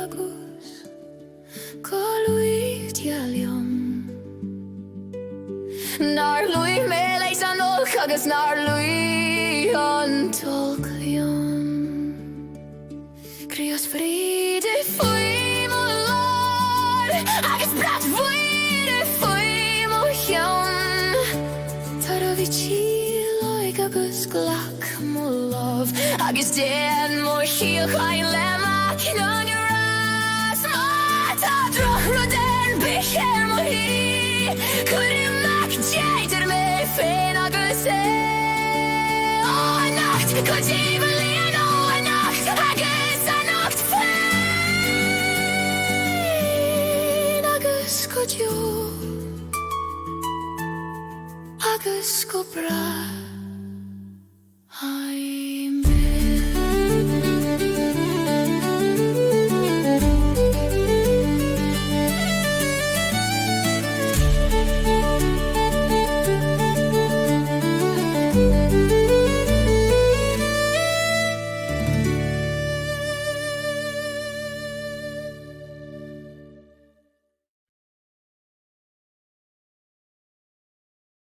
agus chloiche nar lui me leis an agus nar lui an tolcion Crios fríde foi mo lor agus brat fuide foi mo chion Tar a vi loig agus glach mo love agus den mo chiach ein lemach non your ass ta droch roden bicher mo hi Cudim mac jaidir me féin agus nacht Cudivalí an nacht agus nacht féin agus cudio agus go bra